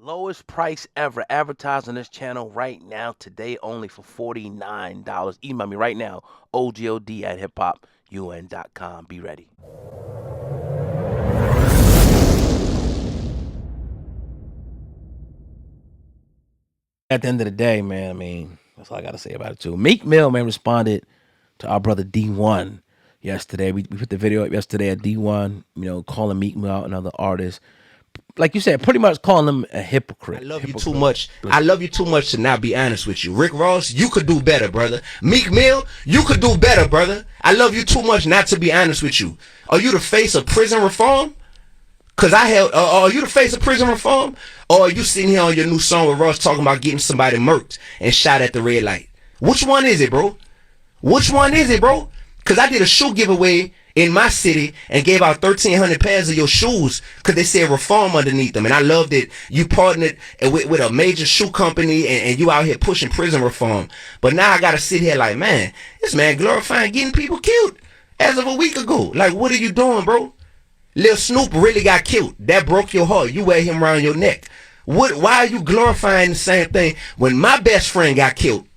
Lowest price ever. Advertise on this channel right now, today only for $49. Email me right now, ogod@hiphopun.com. Be ready. At the end of the day, man, I mean, that's all I got to say about it, too. Meek Mill, man, responded to our brother D1 yesterday. We put the video up yesterday at D1, calling Meek Mill out, another artist. Like you said, pretty much calling him a hypocrite. I love you too much. I love you too much to not be honest with you. Rick Ross, you could do better, brother. Meek Mill, you could do better, brother. I love you too much not to be honest with you. Are you the face of prison reform? Cause are you the face of prison reform? Or are you sitting here on your new song with Ross talking about getting somebody murked and shot at the red light? Which one is it, bro? Which one is it, bro? Cause I did a shoe giveaway in my city and gave out 1,300 pairs of your shoes because they said reform underneath them. And I love that you partnered with a major shoe company and you out here pushing prison reform. But now I got to sit here like, man, this man glorifying getting people killed as of a week ago. Like, what are you doing, bro? Lil Snupe really got killed. That broke your heart. You wear him around your neck. Why are you glorifying the same thing when my best friend got killed?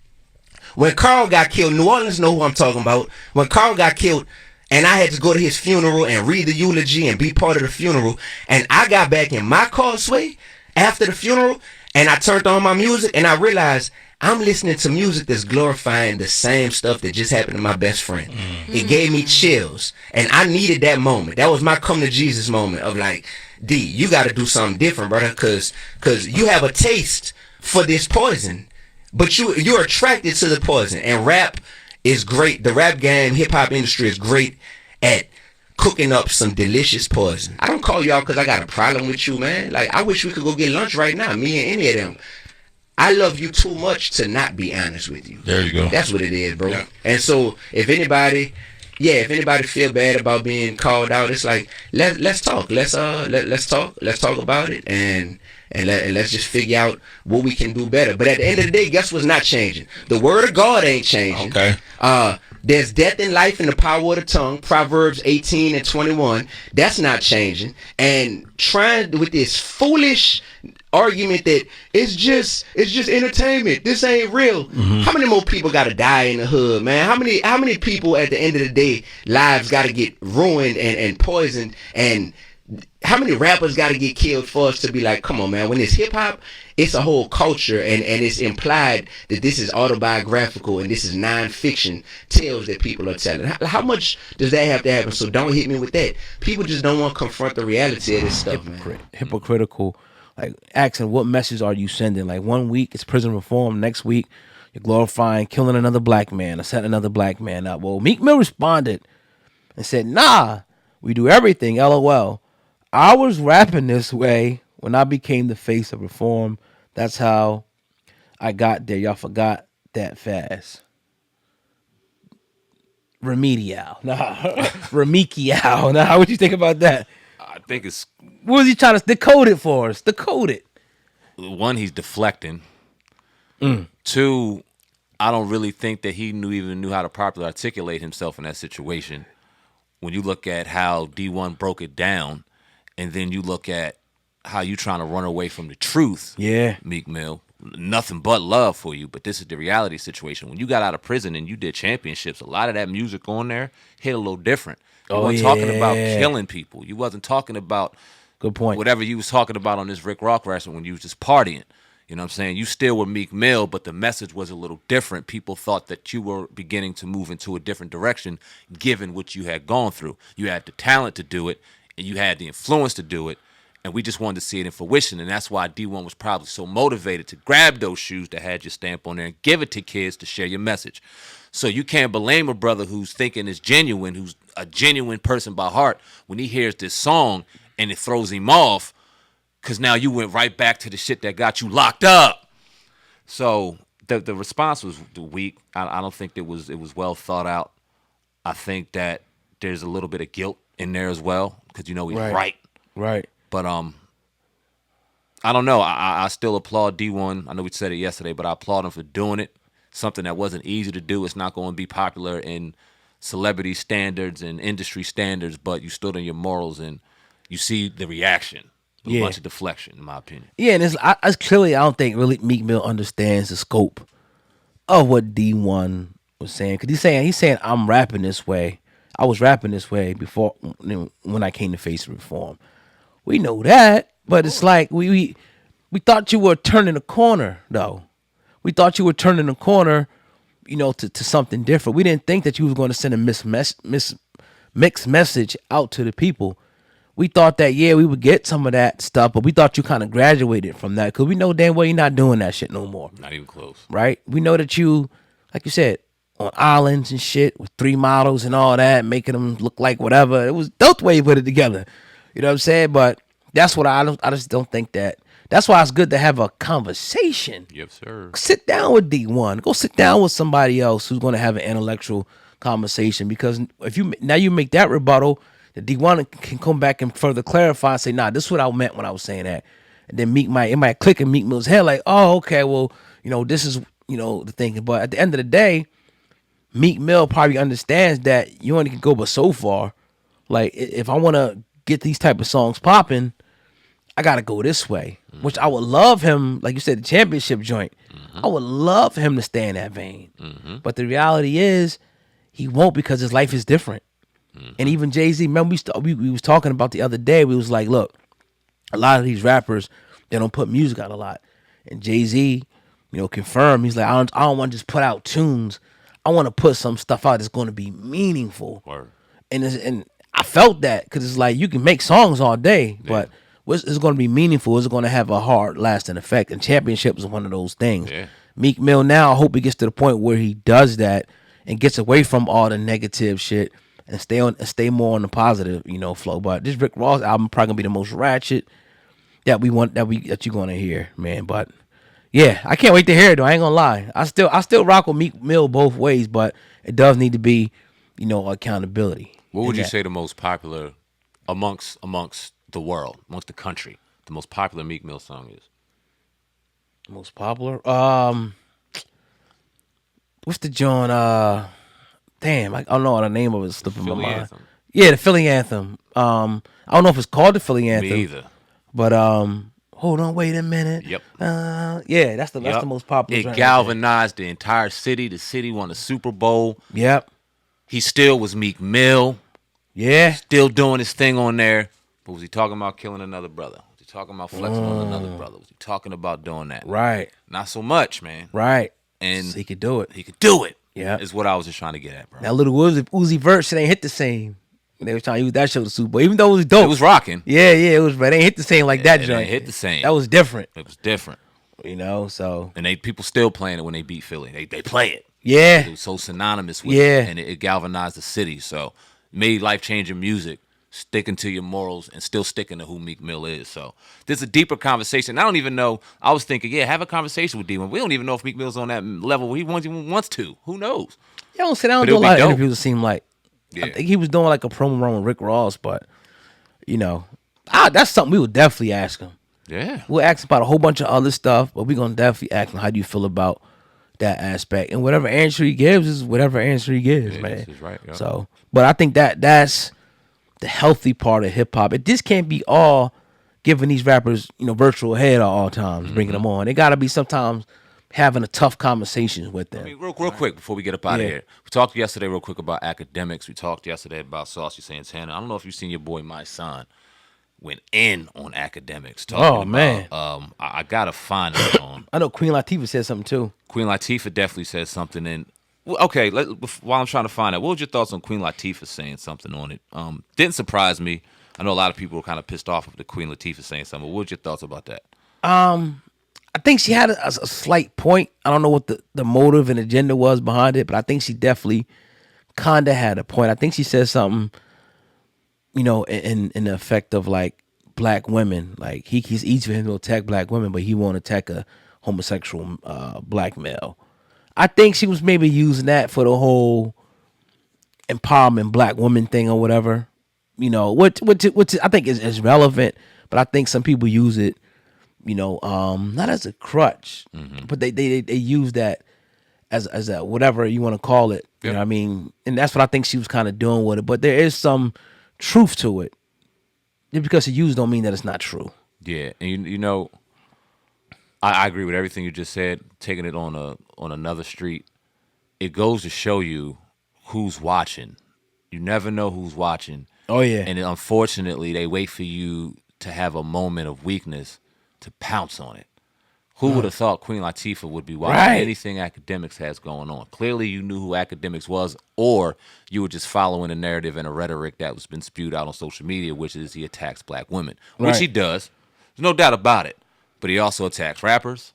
When Carl got killed, New Orleans know who I'm talking about. When Carl got killed, and I had to go to his funeral and read the eulogy and be part of the funeral, and I got back in my car, Sway, after the funeral, and I turned on my music, and I realized I'm listening to music that's glorifying the same stuff that just happened to my best friend. It gave me chills, and I needed that moment. That was my come to Jesus moment of like, D, you got to do something different, brother, because you have a taste for this poison, but you're attracted to the poison. And rap is great. The rap game, hip hop industry is great at cooking up some delicious poison. I don't call y'all because I got a problem with you, man. Like, I wish we could go get lunch right now, me and any of them. I love you too much to not be honest with you. There you go. That's what it is, bro. Yeah. And so if anybody feel bad about being called out, it's like let's talk. Let's talk. Let's talk about it and let's just figure out what we can do better. But at the end of the day, guess what's not changing? The word of God ain't changing. Okay. There's death and life in the power of the tongue. Proverbs 18 and 21. That's not changing. And trying with this foolish argument that it's just entertainment. This ain't real. How many more people gotta die in the hood, man? How many people at the end of the day lives gotta get ruined and poisoned, and how many rappers gotta get killed for us to be like, come on, man? When it's hip hop, it's a whole culture, and it's implied that this is autobiographical and this is non-fiction tales that people are telling. How much does that have to happen? So don't hit me with that. People just don't want to confront the reality of this stuff, man. Hypocritical. Like, asking what message are you sending? Like, 1 week it's prison reform, next week you're glorifying killing another black man or setting another black man up. Well, Meek Mill responded and said, nah, we do everything, LOL. I was rapping this way when I became the face of reform. That's how I got there. Y'all forgot that fast. Remedial. Nah. Remedial. Nah, what you think about that? I think it's... What was he trying to decode it for us? Decode it. One, he's deflecting. Two, I don't really think that he even knew how to properly articulate himself in that situation. When you look at how D1 broke it down, and then you look at how you trying to run away from the truth, Meek Mill, nothing but love for you, but this is the reality situation. When you got out of prison and you did championships, a lot of that music on there hit a little different. You weren't talking about killing people. You wasn't talking about good point. Whatever you was talking about on this Rick Rock wrestling when you was just partying. You know what I'm saying? You still were Meek Mill, but the message was a little different. People thought that you were beginning to move into a different direction given what you had gone through. You had the talent to do it, and you had the influence to do it, and we just wanted to see it in fruition, and that's why D1 was probably so motivated to grab those shoes that had your stamp on there and give it to kids to share your message. So you can't blame a brother who's thinking is genuine, who's a genuine person by heart, when he hears this song and it throws him off, because now you went right back to the shit that got you locked up. So the response was weak. I don't think it was well thought out. I think that there's a little bit of guilt in there as well, because he's right. Right. But I don't know. I still applaud D1. I know we said it yesterday, but I applaud him for doing it. Something that wasn't easy to do. It's not going to be popular in celebrity standards and industry standards, but you stood on your morals and you see the reaction. A bunch of deflection, in my opinion. Yeah, and it's clearly I don't think really Meek Mill understands the scope of what D1 was saying, because he's saying I'm rapping this way. I was rapping this way before, when I came to face reform. We know that, but it's like we thought you were turning a corner, though. We thought you were turning a corner, to something different. We didn't think that you was going to send a mixed message out to the people. We thought that, yeah, we would get some of that stuff, but we thought you kind of graduated from that, because we know damn well you're not doing that shit no more. Not even close. Right? We know that you, like you said, on islands and shit with 3 models and all that, making them look like whatever. It was dope the way you put it together. You know what I'm saying? But that's what I just don't think that. That's why it's good to have a conversation. Yes, sir. Sit down with D1. Go sit down with somebody else who's going to have an intellectual conversation, because if you make that rebuttal, the D1 can come back and further clarify and say, nah, this is what I meant when I was saying that. And then it might click in Meek Mill's head like, oh, okay, well, this is, the thing. But at the end of the day, Meek Mill probably understands that you only can go but so far. Like, if I want to get these type of songs popping, I got to go this way, which I would love him, like you said, the championship joint. I would love him to stay in that vein. But the reality is he won't, because his life is different. And even Jay-Z, remember we was talking about the other day, we was like, look, a lot of these rappers, they don't put music out a lot. And Jay-Z, confirmed, he's like, I don't want to just put out tunes. I want to put some stuff out that's going to be meaningful. Word. And I felt that, because it's like you can make songs all day, but it's going to be meaningful. It's going to have a hard lasting effect. And championship is one of those things. Yeah. Meek Mill now, I hope he gets to the point where he does that and gets away from all the negative shit and stay more on the positive, flow. But this Rick Ross album probably gonna be the most ratchet that you're gonna hear, man. But yeah, I can't wait to hear it though. I ain't gonna lie. I still rock with Meek Mill both ways, but it does need to be, accountability. What would you say the most popular amongst the world, amongst the country, the most popular Meek Mill song is? Most popular? What's the joint? Damn, I don't know the name of it. Slipping my mind. Anthem. Yeah, the Philly Anthem. I don't know if it's called the Philly Anthem. Me either. But hold on, wait a minute. Yep. Yeah, that's the most popular. It galvanized the entire city. The city won the Super Bowl. Yep. He still was Meek Mill. Yeah. Still doing his thing on there. But was he talking about killing another brother? Was he talking about flexing on another brother? Was he talking about doing that? Right. Not so much, man. Right. And so he could do it. He could do it. Yeah. Is what I was just trying to get at, bro. That little Uzi Vert shit ain't hit the same. They was trying to use that show to Super Bowl, even though it was dope. It was rocking. Yeah, it was, but it ain't hit the same like that It joint. ain't hit the same. That was different. It was different. So. And people still playing it when they beat Philly. They play it. Yeah. It was so synonymous with it, and it galvanized the city. So made life-changing music, sticking to your morals and still sticking to who Meek Mill is. So there's a deeper conversation. I don't even know. I was thinking, have a conversation with D1. We don't even know if Meek Mill's on that level where he wants to. Who knows? I don't do a lot of interviews, it seemed like. Yeah. I think he was doing like a promo run with Rick Ross, but, that's something we would definitely ask him. Yeah. We'll ask him about a whole bunch of other stuff, but we're going to definitely ask him, how do you feel about that aspect? And whatever answer he gives is whatever answer he gives, man. This is right, yeah. So, but I think that's the healthy part of hip-hop. It just can't be all giving these rappers, virtual head at all times, bringing them on. It got to be sometimes having a tough conversations with them. I mean, real quick before we get up out of here. We talked yesterday real quick about academics. We talked yesterday about Saucy Santana. I don't know if you've seen your boy My Son went in on academics. Man. I got to find it on. I know Queen Latifah said something too. Queen Latifah definitely said something. And okay, while I'm trying to find it, what was your thoughts on Queen Latifah saying something on it? Didn't surprise me. I know a lot of people were kind of pissed off with the Queen Latifah saying something. What was your thoughts about that? I think she had a slight point. I don't know what the motive and agenda was behind it, but I think she definitely kind of had a point. I think she said something, in the effect of like black women. Like he's easy for him to attack black women, but he won't attack a homosexual black male. I think she was maybe using that for the whole empowerment black woman thing or whatever. Which I think is relevant, but I think some people use it, not as a crutch, but they use that as a whatever you want to call it. You know what I mean? And that's what I think she was kind of doing with it. But there is some truth to it. Just because it's used don't mean that it's not true. Yeah, and you know, I agree with everything you just said. Taking it on another street, it goes to show you who's watching. You never know who's watching. Oh yeah. And unfortunately, they wait for you to have a moment of weakness to pounce on it. Who would have thought Queen Latifah would be watching Right. anything Academics has going on? Clearly, you knew who Academics was, or you were just following a narrative and a rhetoric that was been spewed out on social media, which is he attacks black women, which he Right. does. There's no doubt about it. But he also attacks rappers.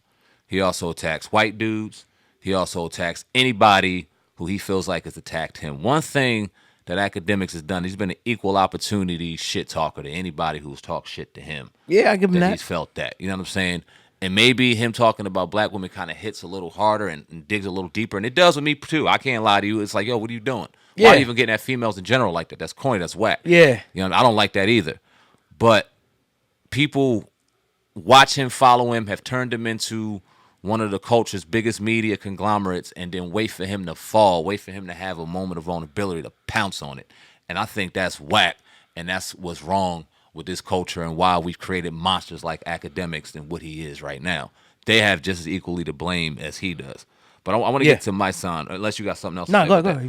He also attacks white dudes. He also attacks anybody who he feels like has attacked him. One thing that Academics has done, he's been an equal opportunity shit talker to anybody who's talked shit to him. Yeah, I give him That that. he's felt that. You know what I'm saying? And maybe him talking about black women kind of hits a little harder and digs a little deeper. And it does with me too. I can't lie to you. It's like, yo, what are you doing? Why Yeah. are you even getting at females in general like that? That's corny. That's whack. Yeah. You know, I don't like that either. But people watch him, follow him, have turned him into one of the culture's biggest media conglomerates, and then wait for him to fall, wait for him to have a moment of vulnerability to pounce on it. And I think that's whack, and that's what's wrong with this culture and why we've created monsters like Academics and what he is right now. They have just as equally to blame as he does. But I want to Yeah. get to my son, unless you got something else to No, say go about ahead. that.